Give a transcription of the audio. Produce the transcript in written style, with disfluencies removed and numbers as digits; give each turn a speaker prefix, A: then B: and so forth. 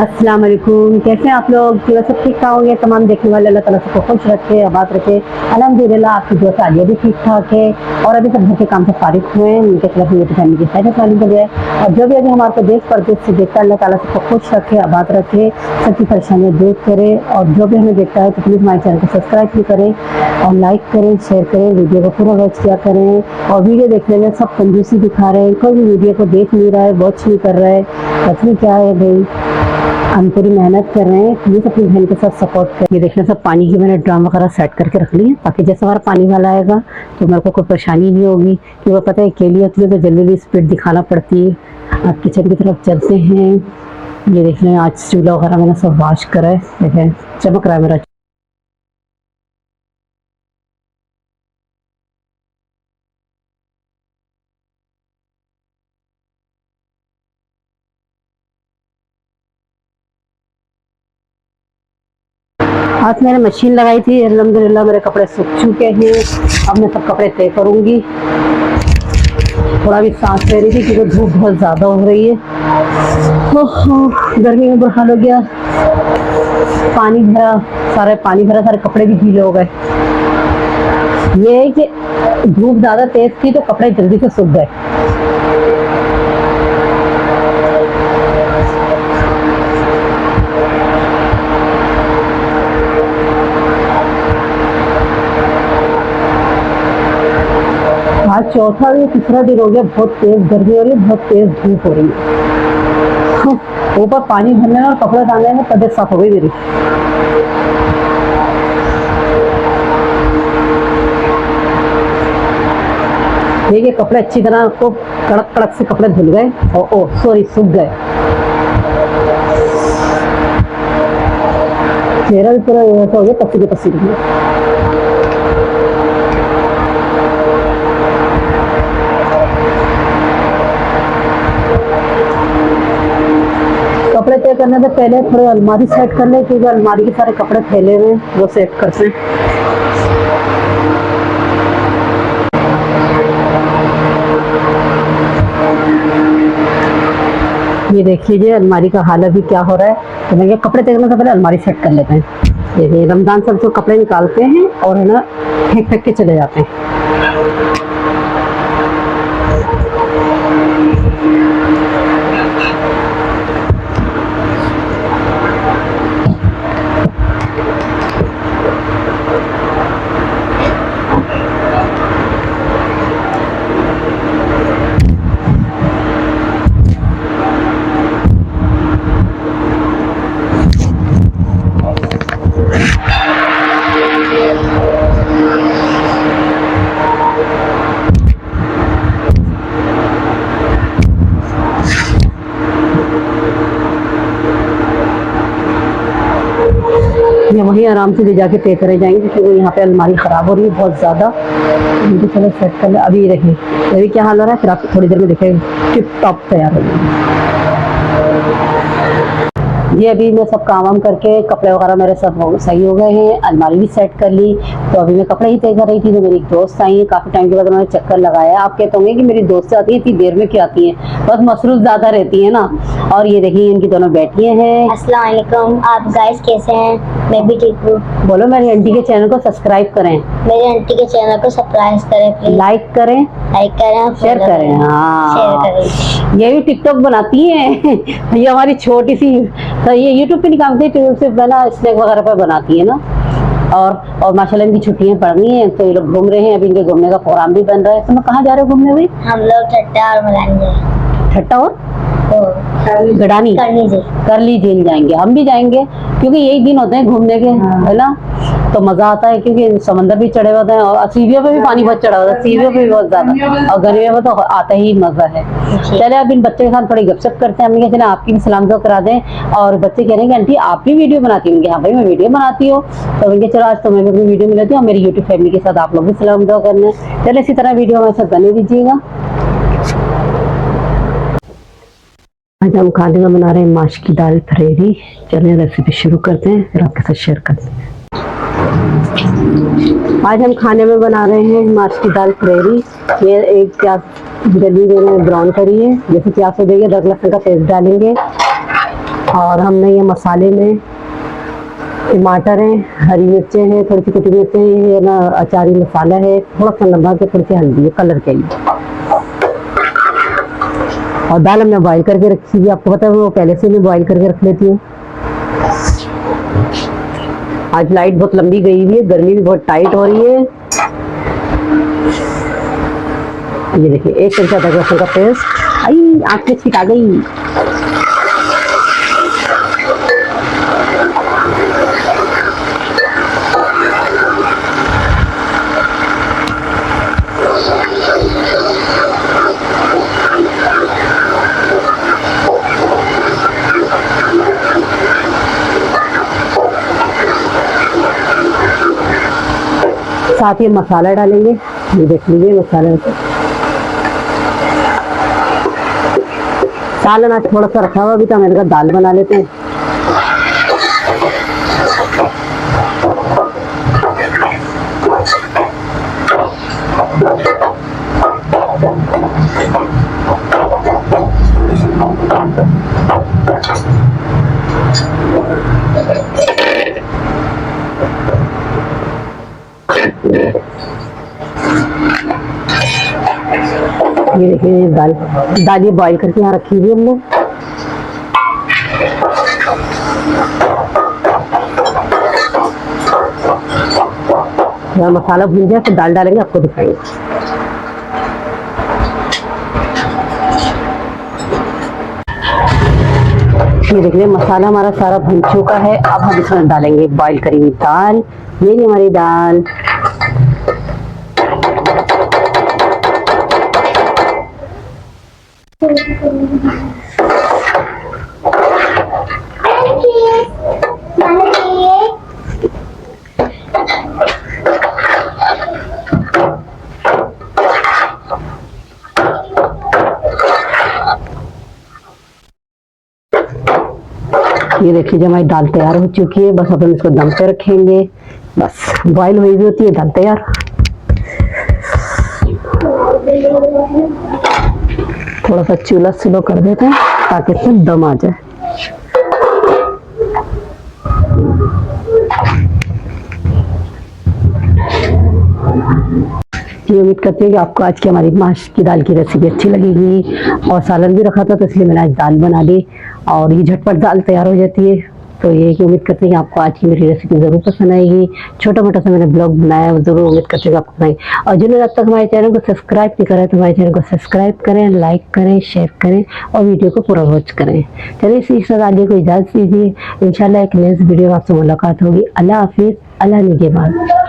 A: अस्सलाम वालेकुम। कैसे हैं आप लोग? जो सब ठीक ठाक होंगे। तमाम देखने वाले अल्लाह ताला सबको खुश रखे, आबाद रखे। अल्हम्दुलिल्लाह आपकी दुआ से आगे भी ठीक ठाक है और अभी सब घर के काम से फारिग हुए हैं। उनके खिलाफ मेरी फैमिली की खैरियत वाली के लिए और जो भी अभी हमारे देश परदेश से देखता है अल्लाह ताला सबको खुश रखे, आबाद रखे, सबकी परेशानियाँ दूर करे। और जो भी हमें देखता है तो प्लीज़ हमारे चैनल को सब्सक्राइब भी करें और लाइक करें, शेयर करें, वीडियो को पूरा वॉच किया करें। और वीडियो देखने में सब कंजूसी दिखा रहे हैं, कोई भी वीडियो को देख नहीं रहा है, वॉच नहीं कर रहा है। असली क्या है भाई, हम पूरी मेहनत कर रहे हैं, प्लीज़ अपनी बहन के साथ सपोर्ट करें। ये देखना सब पानी की मैंने ड्रम वगैरह सेट करके रख ली है ताकि जैसे हमारा पानी वाला आएगा तो मेरे को कोई परेशानी नहीं होगी। कि वो पता है अकेली होती है तो जल्दी जल्दी स्पीड दिखाना पड़ती है। अब किचन की तरफ चलते हैं। ये देख लें आज चूल्हा वगैरह मैंने सब वॉश करा है, देखें चमक रहा है मेरा। आज मैंने मशीन लगाई थी, अल्हम्दुलिल्लाह मेरे कपड़े सूख चुके हैं। अब मैं सब कपड़े तय करूँगी। थोड़ा भी सांस ले रही थी क्योंकि धूप बहुत ज़्यादा हो रही है। गर्मी में बुरा हाल हो गया। पानी भरा, सारे कपड़े भी गीले हो गए। ये है कि धूप ज़्यादा तेज थी तो कपड़े जल्दी से सूख गए। आज चौथा या तीसरा दिन हो गया, बहुत तेज गर्मी हो रही है, बहुत तेज धूप हो रही है। ऊपर पानी भरने और कपड़े डालने में तबीयत साफ हो गई मेरी। देखिए कपड़े अच्छी तरह को कड़क कड़क से कपड़े धुल गए और सूख गए। चेहरा भी पूरा ऐसा हो गया, पसीने पसीने। कपड़े तय करने से पहले थोड़े अलमारी सेट कर ले क्योंकि अलमारी के सारे कपड़े फैले हुए हैं, वो सेट करते हैं। ये देखिए जी अलमारी का हाल अभी क्या हो रहा है। तो मैं कपड़े तय करने से पहले अलमारी सेट कर लेते हैं। देखिए रमजान सब तो कपड़े निकालते हैं और है ना फेंक फेंक के चले जाते हैं। ये वहीं आराम से ले जाके पे करे जाएंगे क्योंकि यहाँ पे अलमारी ख़राब हो रही है बहुत ज़्यादा। तो चलो सेट कर ले। अभी ये देखिए अभी क्या हाल हो रहा है, फिर आप थोड़ी देर में देखेंगे टिप टॉप तैयार हो जाएंगे। ये अभी मैं सब काम वाम करके कपड़े वगैरह मेरे सब सही हो गए हैं, अलमारी भी सेट कर ली। तो अभी मैं कपड़े ही तय कर रही थी तो मेरी एक दोस्त आई है, काफ़ी टाइम के बाद उन्होंने चक्कर लगाया। आप कहते होंगे कि मेरी दोस्त आती है इतनी देर में क्यों आती हैं, बस मसरूफ ज़्यादा रहती है ना। और ये देखिए इनकी दोनों बैठियाँ हैं।
B: अस्सलाम वालेकुम। आप गाइस कैसे हैं? मैं भी ठीक हूँ।
A: बोलो मेरी आंटी के चैनल को सब्सक्राइब करें,
B: मेरी आंटी के चैनल को सब्सक्राइब करें प्लीज,
A: लाइक करें,
B: शेयर करें।
A: हाँ
B: शेयर करें।
A: ये भी टिकटॉक बनाती है। ये हमारी छोटी सी तो ये यूट्यूब पे नहीं काम करती, यूट्यूब से बना स्नैक वगैरह पे बनाती है ना। और माशाल्लाह इनकी छुट्टियां पड़ गई हैं तो ये लोग घूम रहे हैं। अभी इनके घूमने का प्रोग्राम भी बन रहा है। तो मैं कहाँ जा रहे हो घूमने भाई?
B: हम लोग ठट्टा और मलाएंगे।
A: ठट्टा और
B: गड़ानी
A: करली झील जाएंगे। हम भी जाएंगे क्योंकि यही दिन होते हैं घूमने के, है ना। तो मजा आता है क्योंकि समंदर भी चढ़े होते हैं और सीढ़ियों पे भी पानी बहुत चढ़ा होता है, सीढ़ियों पे भी बहुत ज्यादा, और गर्मियों में तो आता ही मजा है। चले अब इन बच्चे के साथ थोड़ी गपशप करते हैं। हमने चले आपकी भी सलाम दुआ करा दें। और बच्चे कह रहे हैं कि आंटी आप भी वीडियो बनाती होंगे? हाँ भाई मैं वीडियो बनाती हूँ। तो उनके चलो आज तुम्हें भी वीडियो मिलती है और मेरी यूट्यूब फैमिली के साथ आप लोग भी सलाम दुआ करना है। चलो इसी तरह वीडियो हमारे साथ बने दीजिएगा। आज हम खाने में बना रहे हैं माश की दाल फरेरी। चलिए रेसिपी शुरू करते हैं फिर आपके साथ शेयर करते हैं। आज हम खाने में बना रहे हैं माश की दाल फरेरी। ये एक प्याज जल्दी मैंने ब्राउन करी है, जैसे प्याज हो जाएगी अदरक लहसुन का पेस्ट डालेंगे और हमने ये मसाले में टमाटर हैं, हरी मिर्चें हैं, थोड़ी सी कुटी मिर्चें हैं, ये ना अचारी मसाला है, थोड़ा सा नमक है, थोड़ी सी हल्दी है कलर के लिए। और दाल हमने बॉईल करके रखी हुई, आपको पता है वो पहले से मैं बॉईल करके रख लेती हूँ। आज लाइट बहुत लंबी गई हुई है, गर्मी भी बहुत टाइट हो रही है। ये देखिए 1 चमचा अदरक लहसुन का पेस्ट। आई आँख में छींक आ गई। साथ ही मसाला डालेंगे, ये देख लीजिए मसाला। सालन आज थोड़ा सा रखा हुआ, अभी तो मैंने कहा दाल बना लेते हैं। ये देखिए दाल ये बॉईल करके यहाँ रखी हुई हमने। यहाँ मसाला भून जाए फिर दाल डालेंगे, आपको दिखाएंगे। ये देखिए मसाला हमारा सारा भून चुका है। अब हम इसमें डालेंगे बॉईल करी हुई दाल। ये नहीं हमारी दाल। ये देखिए जब हमारी दाल तैयार हो चुकी है, बस अब हम इसको दम पे रखेंगे। बस बॉईल हुई भी होती है दाल तैयार। थोड़ा सा चूल्हा स्लो कर देते हैं ताकि इसमें दम आ जाए। ये उम्मीद करती हूँ कि आपको आज की हमारी माश की दाल की रेसिपी अच्छी लगेगी। और सालन भी रखा था तो इसलिए मैंने आज दाल बना ली और ये झटपट दाल तैयार हो जाती है। तो ये कि उम्मीद करते हैं कि आपको आज की मेरी रेसिपी ज़रूर पसंद आएगी। छोटा मोटा सा मैंने ब्लॉग बनाया है, ज़रूर उम्मीद करते हैं कि आपको पसंद आएगी। और जिन्होंने अब तक हमारे चैनल को सब्सक्राइब नहीं करा है तो हमारे चैनल को सब्सक्राइब करें, लाइक करें, शेयर करें और वीडियो को पूरा वॉच करें। चलिए इसी के साथ आगे को इजाज़त दीजिए। इंशाल्लाह एक नेक्स्ट वीडियो में आपसे मुलाकात होगी। अल्लाह हाफिज़, अल्लाह निगहबान।